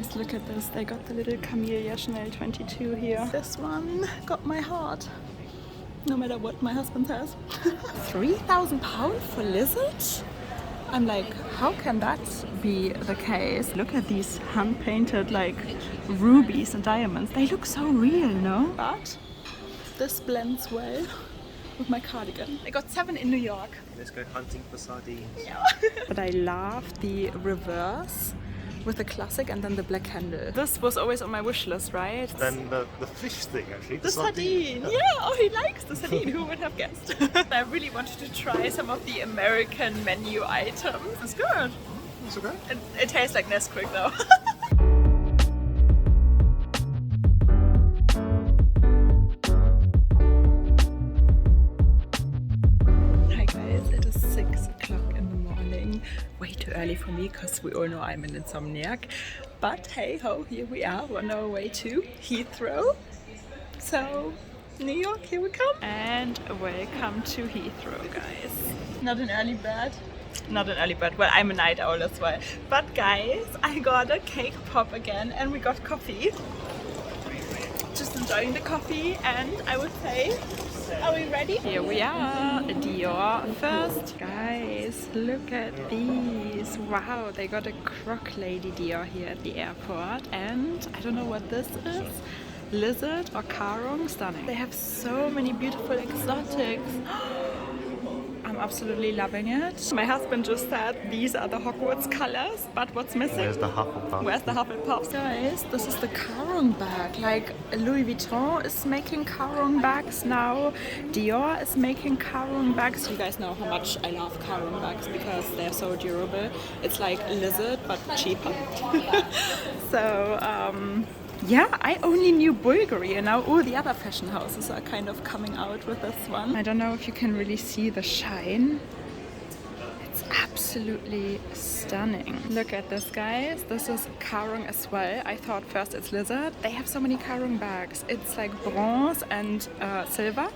Guys, look at this. They got the little Camellia Chanel 22 here. This one got my heart. No matter what my husband says. £3,000 for lizard? I'm like, how can that be the case? Look at these hand-painted like rubies and diamonds. They look so real, no? But this blends well with my cardigan. I got 7 in New York. Let's go hunting for sardines. Yeah. But I love the reverse with the classic and then the black handle. This was always on my wish list, right? Then the fish thing, actually. The sardine. Yeah, oh, he likes the sardine. Who would have guessed? I really wanted to try some of the American menu items. It's good. It's okay. It tastes like Nesquik though. Hi guys, it is 6 o'clock in the morning. Way too early for me because we all know I'm an insomniac. But hey ho, here we are. We're on our way to Heathrow. So, New York, here we come. And welcome to Heathrow, guys. Not an early bird. Not an early bird. Well, I'm a night owl as well. But guys, I got a cake pop again and we got coffee. Just enjoying the coffee, and I would say, are we ready? Here we are, Dior first. Guys, look at these. Wow, they got a croc Lady Dior here at the airport. And I don't know what this is. Lizard or Carong, stunning. They have so many beautiful exotics. I'm absolutely loving it. My husband just said these are the Hogwarts colors, but what's missing? Where's the Hufflepuff? Where's the Hufflepuff? Guys, this is the Carong bag. Like, Louis Vuitton is making Carong bags now. Dior is making Carong bags. You guys know how much I love Carong bags because they're so durable. It's like lizard, but cheaper. So, yeah, I only knew Bulgari, and now all the other fashion houses are kind of coming out with this one. I don't know if you can really see the shine. It's absolutely stunning. Look at this, guys. This is Carong as well. I thought first it's lizard. They have so many Carong bags. It's like bronze and silver.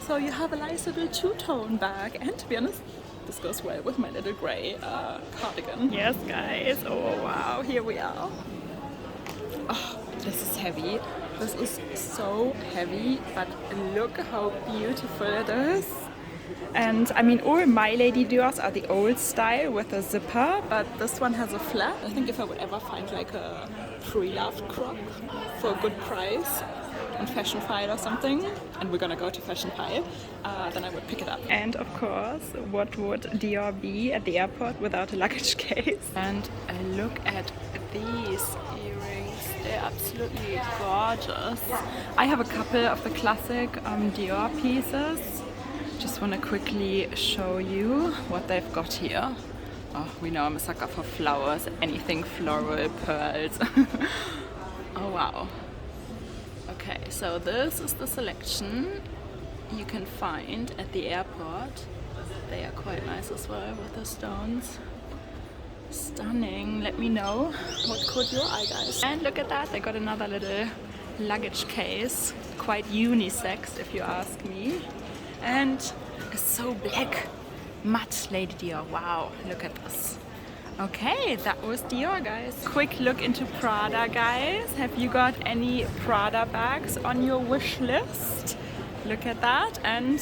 So you have a nice little two-tone bag. And to be honest, this goes well with my little grey cardigan. Yes, guys. Oh, wow. Here we are. Oh, this is heavy. This is so heavy, but look how beautiful it is. And I mean, all my Lady Diors are the old style with a zipper, but this one has a flap. I think if I would ever find like a pre-loved croc for a good price on Fashion File or something, and we're gonna go to Fashion File, then I would pick it up. And of course, what would Dior be at the airport without a luggage case? And look at these earrings. They're absolutely gorgeous. I have a couple of the classic Dior pieces. Just want to quickly show you what they've got here. Oh, we know I'm a sucker for flowers, anything floral, pearls. Oh wow. Okay, so this is the selection you can find at the airport. They are quite nice as well with the stones. Stunning. Let me know what caught your eye, guys. And look at that, they got another little luggage case. Quite unisex, if you ask me. And it's so black. Matte Lady Dior. Wow, look at this. Okay, that was Dior, guys. Quick look into Prada, guys. Have you got any Prada bags on your wish list? Look at that. And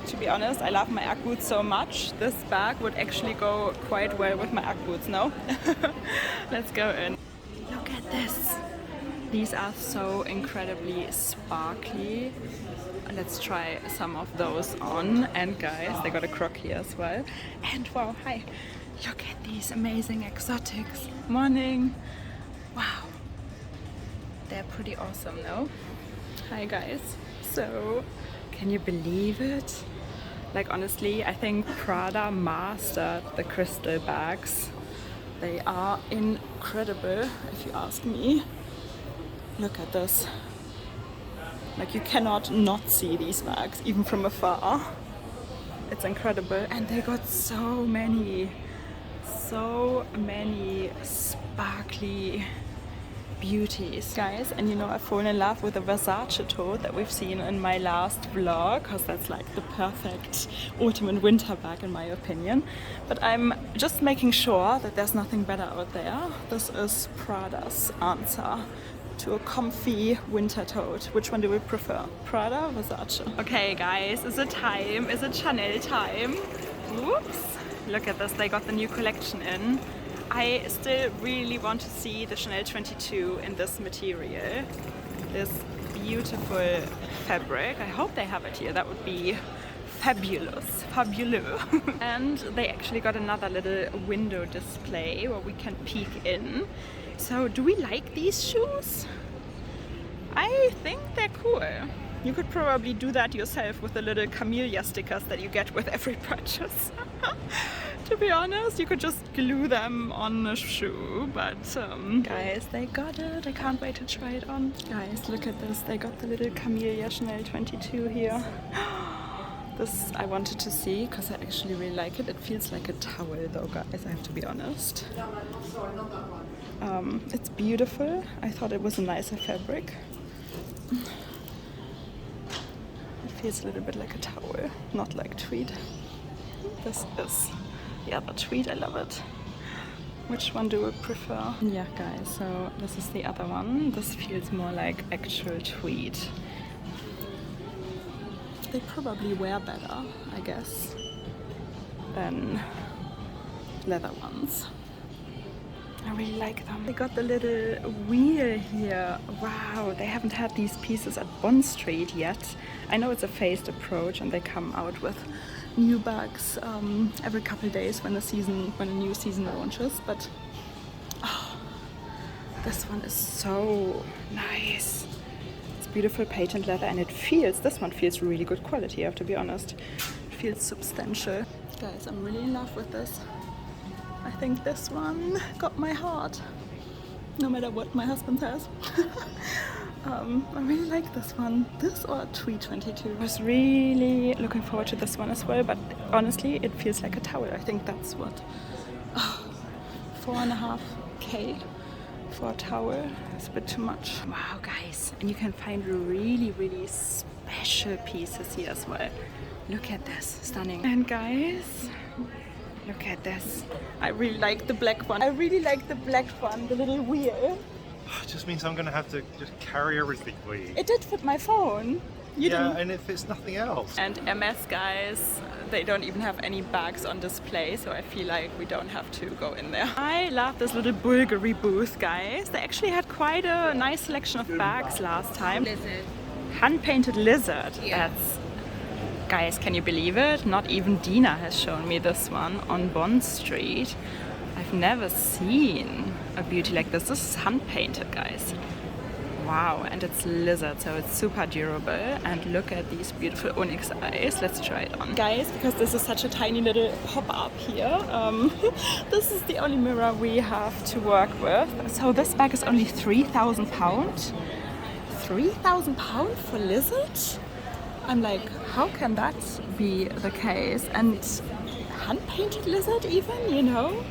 to be honest, I love my Ugg boots so much. This bag would actually go quite well with my Ugg boots, no? Let's go in. Look at this. These are so incredibly sparkly. Let's try some of those on. And guys, they got a croc here as well. And wow, hi. Look at these amazing exotics. Morning. Wow. They're pretty awesome, no? Hi guys. So, can you believe it? Like honestly, I think Prada mastered the crystal bags. They are incredible, if you ask me. Look at this. Like you cannot not see these bags, even from afar. It's incredible. And they got so many sparkly, beauties, guys. And you know, I've fallen in love with the Versace tote that we've seen in my last vlog, because that's like the perfect autumn and winter bag in my opinion. But I'm just making sure that there's nothing better out there. This is Prada's answer to a comfy winter tote. Which one do we prefer? Prada or Versace? Okay guys, is it time? Is it Chanel time? Whoops! Look at this, they got the new collection in. I still really want to see the Chanel 22 in this material. This beautiful fabric. I hope they have it here. That would be fabulous. Fabulous. And they actually got another little window display where we can peek in. So do we like these shoes? I think they're cool. You could probably do that yourself with the little camellia stickers that you get with every purchase. To be honest, you could just glue them on a shoe, but guys, they got it. I can't wait to try it on. Guys, look at this. They got the little camellia Chanel 22 here. This I wanted to see because I actually really like it. It feels like a towel though, guys, I have to be honest. It's beautiful. I thought it was a nicer fabric. It feels a little bit like a towel, not like tweed. This is the other tweed, I love it. Which one do we prefer? Yeah guys, so this is the other one. This feels more like actual tweed. They probably wear better, I guess, than leather ones. I really like them. They got the little wheel here. Wow, they haven't had these pieces at Bond Street yet. I know it's a phased approach and they come out with new bags every couple days when a new season launches, but oh, this one is so nice. It's beautiful patent leather and this one feels really good quality, I have to be honest. It feels substantial. Guys, I'm really in love with this. I think this one got my heart, no matter what my husband says. I really like this one. This or Tweed 22. I was really looking forward to this one as well, but honestly, it feels like a towel. I think that's what, 4.5K for a towel. It's a bit too much. Wow, guys. And you can find really, really special pieces here as well. Look at this, stunning. And guys, look at this. I really like the black one. The little wheel. It just means I'm going to have to just carry everything for you. It did fit my phone. You didn't. And it fits nothing else. And MS, guys, they don't even have any bags on display, so I feel like we don't have to go in there. I love this little Bulgari booth, guys. They actually had quite a nice selection of bags last time. Lizard. Hand-painted lizard. Yeah. Guys, can you believe it? Not even Dina has shown me this one on Bond Street. I've never seen a beauty like this. This is hand-painted, guys. Wow, and it's lizard, so it's super durable. And look at these beautiful onyx eyes. Let's try it on. Guys, because this is such a tiny little pop-up here, this is the only mirror we have to work with. So this bag is only £3,000. £3,000 for lizard? I'm like, how can that be the case? And hand-painted lizard even, you know?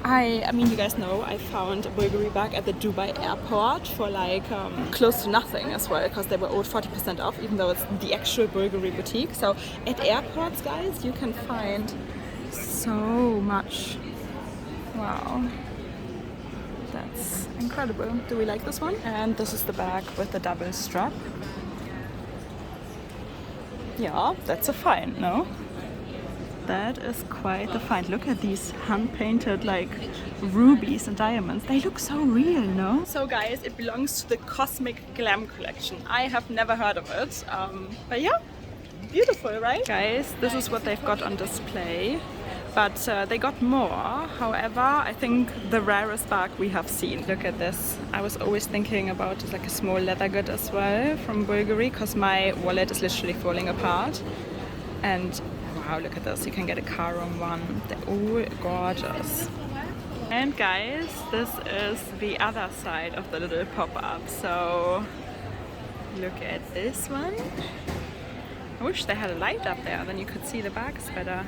I mean, you guys know I found a Bulgari bag at the Dubai airport for like close to nothing as well, because they were all 40% off, even though it's the actual Bulgari boutique. So at airports, guys, you can find so much. Wow. That's incredible. Do we like this one? And this is the bag with the double strap. Yeah, that's a find, no? That is quite the find. Look at these hand-painted like rubies and diamonds. They look so real, no? So guys, it belongs to the Cosmic Glam collection. I have never heard of it, but yeah, beautiful, right? Guys, this is what they've got on display, but they got more. However, I think the rarest bag we have seen. Look at this. I was always thinking about like a small leather good as well from Bulgari, because my wallet is literally falling apart. And wow, look at this. You can get a car on one. They're all gorgeous. And guys, this is the other side of the little pop-up. So look at this one. I wish they had a light up there, then you could see the bags better.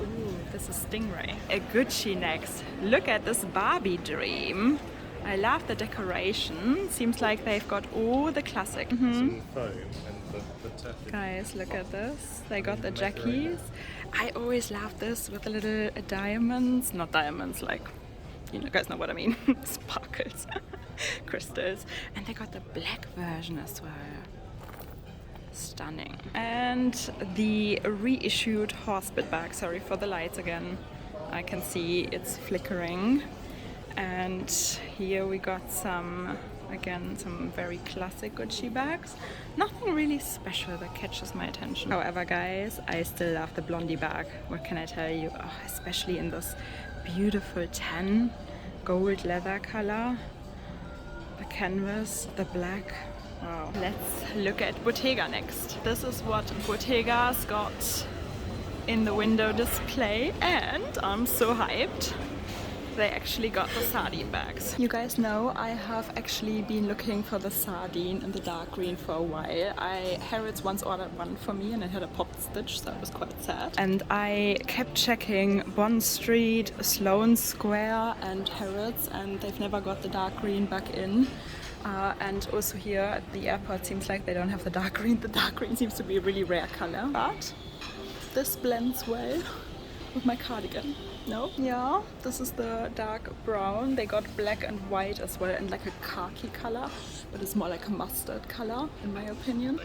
Ooh, this is Stingray. A Gucci next. Look at this Barbie dream. I love the decoration. Seems like they've got all the classic. Some foam and the turkey. Guys, look at this. They got the jackies. I always love this with the little diamonds. Not diamonds, like, you know, guys know what I mean. Sparkles. Crystals. And they got the black version as well. Stunning. And the reissued horsebit bag. Sorry for the lights again. I can see it's flickering. And here we got some, again, some very classic Gucci bags. Nothing really special that catches my attention. However, guys, I still love the blondie bag. What can I tell you? Oh, especially in this beautiful tan gold leather color. The canvas, the black. Wow. Let's look at Bottega next. This is what Bottega's got in the window display, and I'm so hyped. They actually got the sardine bags. You guys know I have actually been looking for the sardine in the dark green for a while. Harrods once ordered one for me and it had a popped stitch, so it was quite sad. And I kept checking Bond Street, Sloane Square and Harrods, and they've never got the dark green back in. And also here at the airport seems like they don't have the dark green. The dark green seems to be a really rare color. But this blends well with my cardigan. No? Yeah, this is the dark brown. They got black and white as well, and like a khaki color, but it's more like a mustard color in my opinion.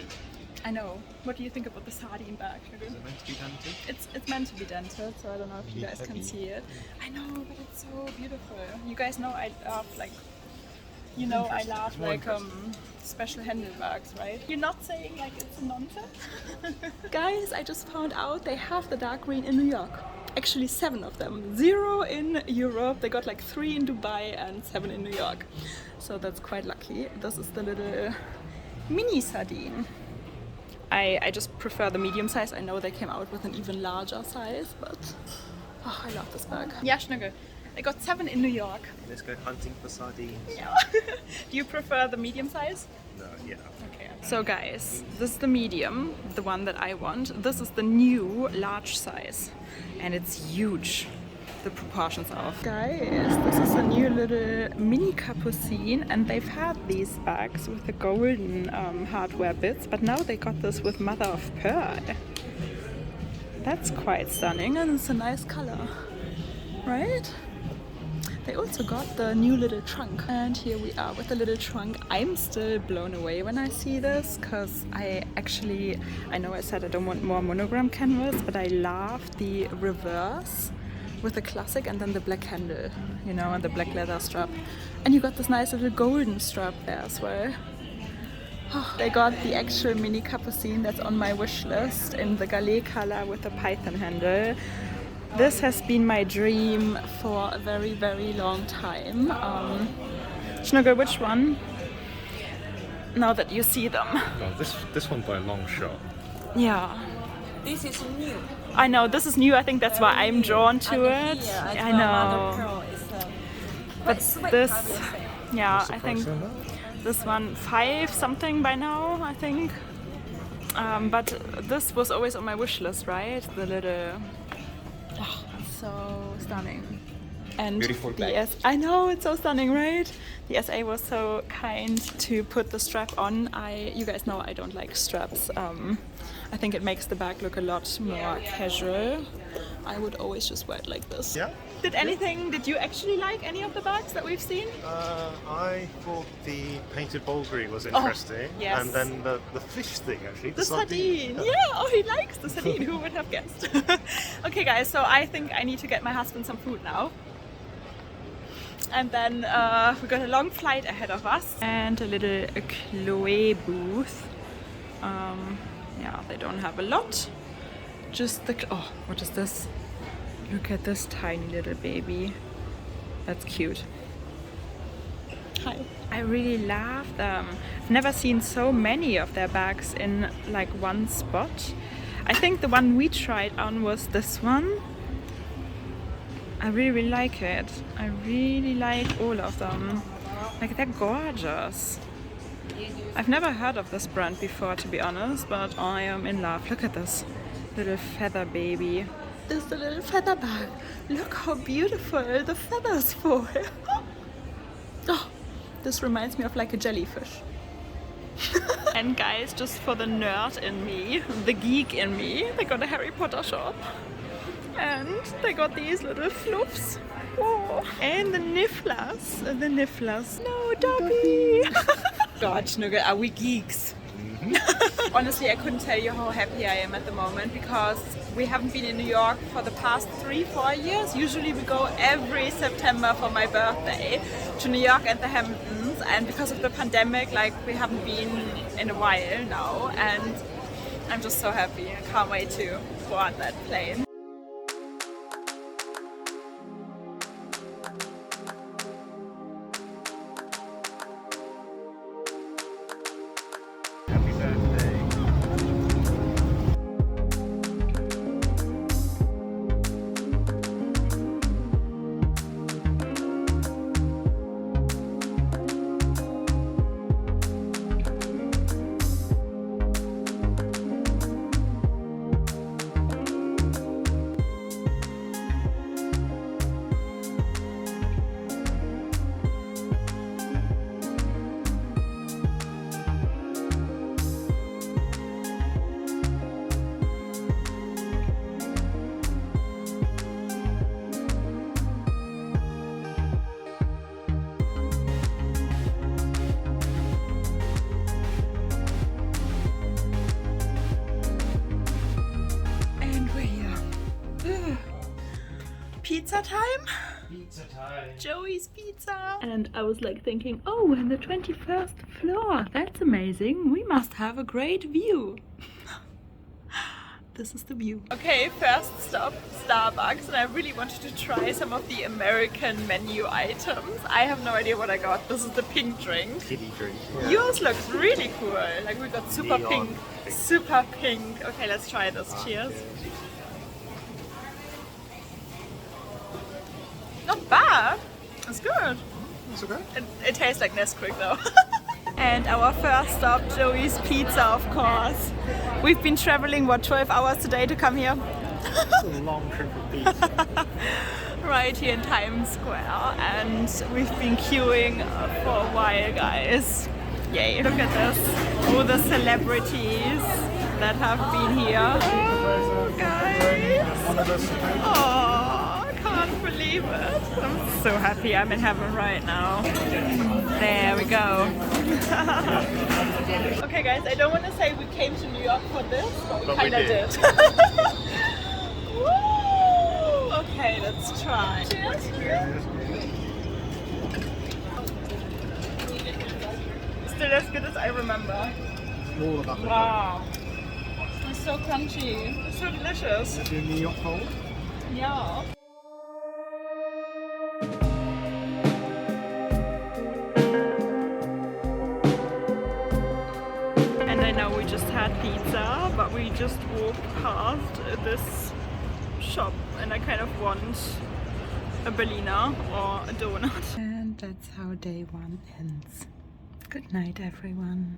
I know. What do you think about the sardine bag? Is it meant to be dented? It's meant to be dented, so I don't know if you guys can see it. I know, but it's so beautiful. You guys know I love like, you know, I love like special handlebags, right? You're not saying like it's nonsense? Guys, I just found out they have the dark green in New York. Actually 7 of them. 0 in Europe. They got like 3 in Dubai and 7 in New York. So that's quite lucky. This is the little mini sardine. I just prefer the medium size. I know they came out with an even larger size, but oh, I love this bag. Yeah, Schnuggle. They got 7 in New York. Let's go hunting for sardines. Yeah. Do you prefer the medium size? No, yeah. Okay. So guys, this is the medium, the one that I want. This is the new large size. And it's huge. The proportions are off. Guys, this is a new little mini capucine, and they've had these bags with the golden hardware bits, but now they got this with mother of pearl. That's quite stunning, and it's a nice color, right? They also got the new little trunk, and here we are with the little trunk. I'm still blown away when I see this, because I know I said I don't want more monogram canvas, but I love the reverse with the classic and then the black handle, you know, and the black leather strap. And you got this nice little golden strap there as well. Oh, they got the actual mini capucine that's on my wish list in the gallet color with the python handle. This has been my dream for a very, very long time. Schnuggle, which one? Now that you see them. Well, this one by a long shot. Yeah. This is new. I know, this is new. I think that's why I'm drawn to it. I know. But this, yeah, I think this one 5 something by now, I think. But this was always on my wish list, right? The little... Oh, so stunning. And beautiful the I know, it's so stunning, right? The SA was so kind to put the strap on. You guys know I don't like straps. I think it makes the bag look a lot more casual. I would always just wear it like this. Yeah. Did you actually like any of the bags that we've seen? I thought the painted bulgari was interesting. Oh, yes. And then the fish thing, actually. The sardine. Yeah, oh, he likes the sardine. Who would have guessed? Okay, guys, so I think I need to get my husband some food now. And then we've got a long flight ahead of us. And a little Chloe booth. Yeah, they don't have a lot. Just the... Oh, what is this? Look at this tiny little baby. That's cute. Hi. I really love them. I've never seen so many of their bags in like one spot. I think the one we tried on was this one. I really, really like it. I really like all of them. Like, they're gorgeous. I've never heard of this brand before, to be honest, but I am in love. Look at this little feather baby. This is the little feather bag. Look how beautiful the feathers fall. Oh, This reminds me of like a jellyfish. And guys, just for the nerd in me, the geek in me, they got a Harry Potter shop. And they got these little fluffs. Oh. And the nifflers. No, Dobby! God, Schnuggle, are we geeks? Honestly, I couldn't tell you how happy I am at the moment because we haven't been in New York for the past 3-4 years. Usually we go every September for my birthday to New York and the Hamptons, and because of the pandemic, like, we haven't been in a while now, and I'm just so happy. I can't wait to go on that plane. Pizza time? Pizza time. Joey's Pizza. And I was like thinking, oh, in the 21st floor, that's amazing. We must have a great view. This is the view. Okay, first stop, Starbucks, and I really wanted to try some of the American menu items. I have no idea what I got. This is the pink drink. Kitty drink. Yeah. Yours looks really cool. Like we got super Neon pink. Super pink. Okay, let's try this. Cheers. Not bad. It's good. It's okay. It tastes like Nesquik though. And our first stop, Joey's Pizza, of course. We've been traveling, what, 12 hours today to come here? It's a long trip of pizza. Right here in Times Square. And we've been queuing for a while, guys. Yay. Look at this. All the celebrities that have been here. Oh, guys. Oh, I can't believe it. I'm so happy I'm in heaven right now. There we go. Okay guys, I don't want to say we came to New York for this, but we kind of did. Woo! Okay, let's try. Cheers. Still as good as I remember. All about it. Wow. It's so crunchy. It's so delicious. Is your New York cold? Yeah. And I know we just had pizza, but we just walked past this shop and I kind of want a Berliner or a donut. And that's how day one ends. Good night, everyone.